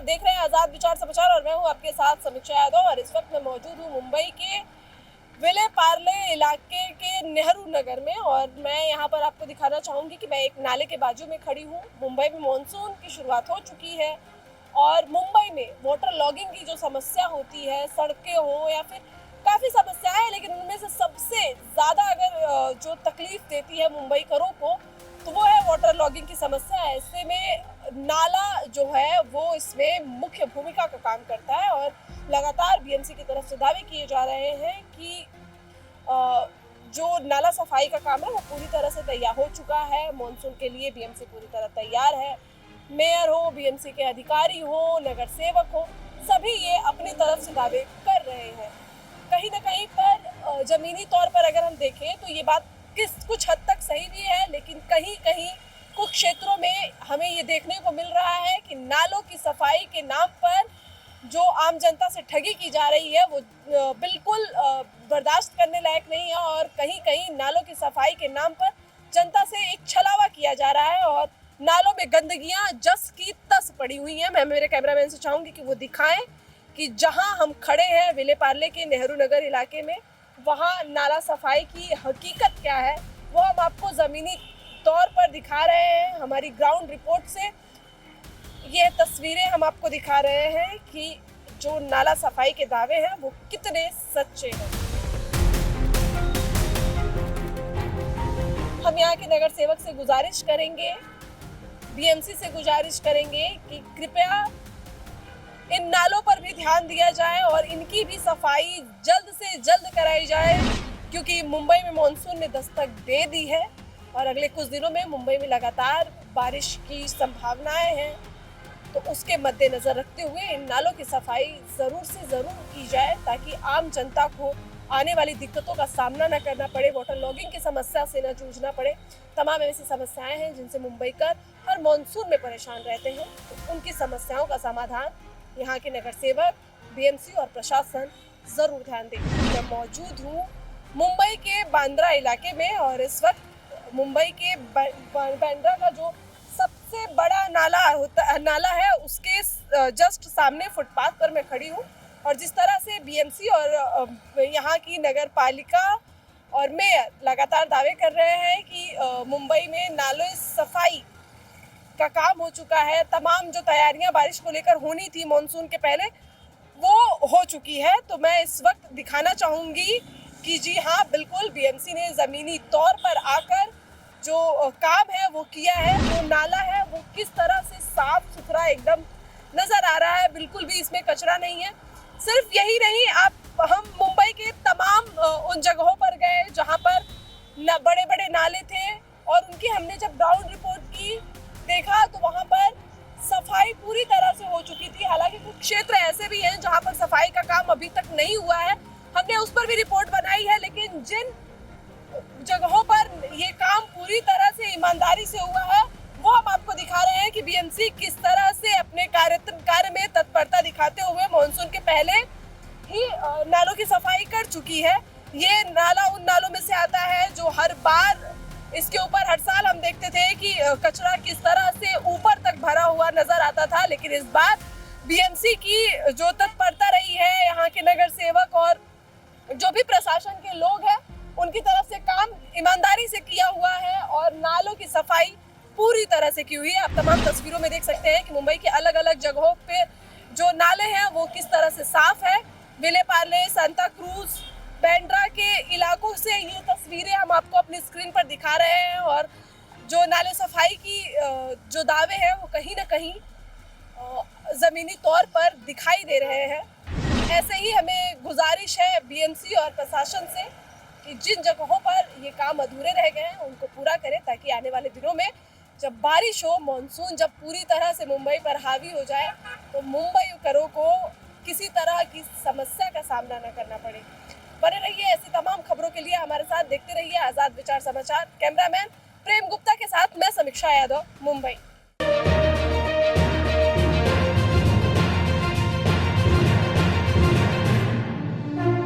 देख रहे हैं आजाद विचार समाचार और मैं हूं आपके साथ समीक्षा यादव। और इस वक्त मैं मौजूद हूं मुंबई के विले पार्ले इलाके के नेहरू नगर में और मैं यहां पर आपको दिखाना चाहूंगी कि मैं एक नाले के बाजू में खड़ी हूं। मुंबई में मानसून की शुरुआत हो चुकी है और मुंबई में वाटर लॉगिंग की जो समस्या होती है, सड़कें हो या फिर काफ़ी समस्याएं हैं, लेकिन उनमें से सबसे ज़्यादा अगर जो तकलीफ देती है मुंबई करों को तो वो है वाटर लॉगिंग की समस्या। ऐसे में नाला जो है वो इसमें मुख्य भूमिका का काम करता है और लगातार बीएमसी की तरफ से दावे किए जा रहे हैं कि जो नाला सफाई का काम है वो पूरी तरह से तैयार हो चुका है। मानसून के लिए बीएमसी पूरी तरह तैयार है। मेयर हो, बीएमसी के अधिकारी हो, नगर सेवक हो, सभी ये अपनी तरफ से दावे कर रहे हैं। कहीं ना कहीं पर जमीनी तौर पर अगर हम देखें तो ये बात कुछ हद तक सही भी है, लेकिन कहीं कहीं कुछ क्षेत्रों में हमें ये देखने को मिल रहा है कि नालों की सफाई के नाम पर जो आम जनता से ठगी की जा रही है वो बिल्कुल बर्दाश्त करने लायक नहीं है। और कहीं कहीं नालों की सफाई के नाम पर जनता से एक छलावा किया जा रहा है और नालों में गंदगियां जस की तस पड़ी हुई हैं। मैं मेरे कैमरामैन से चाहूंगी कि वो दिखाएं कि जहां हम खड़े हैं विले पार्ले के नेहरू नगर इलाके में, वहां नाला सफाई की हकीकत क्या है वो हम आपको ज़मीनी तौर पर दिखा रहे हैं। हमारी ग्राउंड रिपोर्ट से ये तस्वीरें हम आपको दिखा रहे हैं कि जो नाला सफाई के दावे हैं वो कितने सच्चे हैं। हम यहाँ के नगर सेवक से गुजारिश करेंगे, बीएमसी से गुजारिश करेंगे कि कृपया इन नालों पर भी ध्यान दिया जाए और इनकी भी सफाई जल्द से जल्द कराई जाए, क्योंकि मुंबई में मानसून ने दस्तक दे दी है और अगले कुछ दिनों में मुंबई में लगातार बारिश की संभावनाएं हैं। तो उसके मद्देनजर रखते हुए इन नालों की सफाई ज़रूर से ज़रूर की जाए ताकि आम जनता को आने वाली दिक्कतों का सामना न करना पड़े, वाटर लॉगिंग की समस्या से न जूझना पड़े। तमाम ऐसी समस्याएं हैं जिनसे मुंबईकर हर मानसून में परेशान रहते हैं। तो उनकी समस्याओं का समाधान यहाँ के नगर सेवक, बीएमसी और प्रशासन ज़रूर ध्यान दें। मैं मौजूद हूँ मुंबई के बांद्रा इलाके में और इस वक्त मुंबई के बांद्रा का जो सबसे बड़ा नाला है उसके जस्ट सामने फुटपाथ पर मैं खड़ी हूँ। और जिस तरह से बीएमसी और यहाँ की नगर पालिका और मेयर लगातार दावे कर रहे हैं कि मुंबई में नालों सफाई का काम हो चुका है, तमाम जो तैयारियां बारिश को लेकर होनी थी मानसून के पहले वो हो चुकी है। तो मैं इस वक्त दिखाना चाहूँगी कि जी हाँ, बिल्कुल बीएमसी ने ज़मीनी तौर पर आकर जो काम है वो किया है। वो नाला है वो किस तरह से साफ सुथरा एकदम नज़र आ रहा है, बिल्कुल भी इसमें कचरा नहीं है। सिर्फ यही नहीं, हम मुंबई के तमाम उन जगहों पर गए जहाँ पर बड़े बड़े नाले थे और उनकी हमने जब ग्राउंड रिपोर्ट की देखा तो वहाँ पर सफाई पूरी तरह से हो चुकी थी। हालांकि कुछ क्षेत्र ऐसे भी हैं जहाँ पर सफाई का काम अभी तक नहीं हुआ है, हमने उस पर भी रिपोर्ट बनाई है। लेकिन जिन जगहों पर ये काम पूरी तरह से ईमानदारी से हुआ है वो हम आपको दिखा रहे हैं कि बीएमसी किस तरह से अपने कार्य में तत्परता दिखाते हुए मानसून के पहले ही नालों की सफाई कर चुकी है। ये नाला उन नालों में से आता है जो हर बार इसके ऊपर हर साल हम देखते थे कि कचरा किस तरह से ऊपर तक भरा हुआ नजर आता था, लेकिन इस बार बीएमसी की जो तत्परता रही है, यहाँ के नगर सेवक और जो भी प्रशासन के लोग हैं उनकी तरफ से काम ईमानदारी से किया हुआ है और नालों की सफाई पूरी तरह से की हुई है। आप तमाम तस्वीरों में देख सकते हैं कि मुंबई के अलग अलग जगहों पे जो नाले हैं वो किस तरह से साफ है। विले पार्ले, सांता क्रूज, बांद्रा के इलाकों से ये तस्वीरें हम आपको अपनी स्क्रीन पर दिखा रहे हैं और जो नाले सफाई की जो दावे हैं वो कहीं ना कहीं ज़मीनी तौर पर दिखाई दे रहे हैं। ऐसे ही हमें गुजारिश है बीएमसी और प्रशासन से कि जिन जगहों पर ये काम अधूरे रह गए हैं उनको पूरा करें ताकि आने वाले दिनों में जब बारिश हो, मानसून जब पूरी तरह से मुंबई पर हावी हो जाए तो मुंबईकरों को किसी तरह की समस्या का सामना न करना पड़े। बने रहिए ऐसी तमाम खबरों के लिए हमारे साथ, देखते रहिए आजाद विचार समाचार। कैमरामैन प्रेम गुप्ता के साथ मैं समीक्षा यादव, मुंबई।